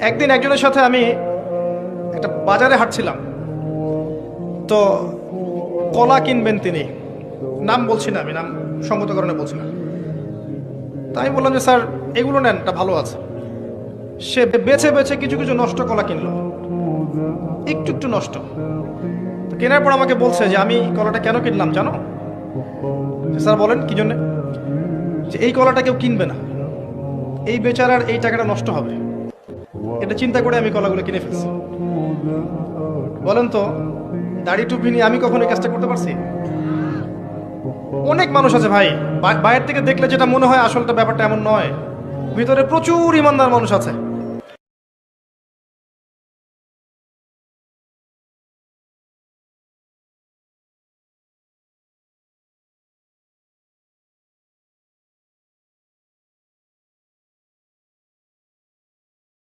একদিন একজনের সাথে আমি একটা বাজারে হাঁটছিলাম, তো কলা কিনবেন তিনি, নাম বলছি না, আমি নাম সঙ্গত কারণে বলছি না। তাই আমি বললাম যে স্যার এগুলো নেন, এটা ভালো আছে। সে বেছে বেছে কিছু কিছু নষ্ট কলা কিনলো, একটু একটু নষ্ট। তো কেনার পর আমাকে বলছে যে আমি কলাটা কেন কিনলাম জানো? যে স্যার বলেন কি জন্য? যে এই কলাটা কেউ কিনবে না, এই বেচারার এই টাকাটা নষ্ট হবে, এটা চিন্তা করে আমি কলাগুলো কিনে ফেলছি। বলেন তো, দাড়ি টুপি নিয়ে আমি কখনো এই কাজটা করতে পারছি? অনেক মানুষ আছে ভাই, বাইরের থেকে দেখলে যেটা মনে হয় আসলটা ব্যাপারটা এমন নয়, ভিতরে প্রচুর ইমানদার মানুষ আছে।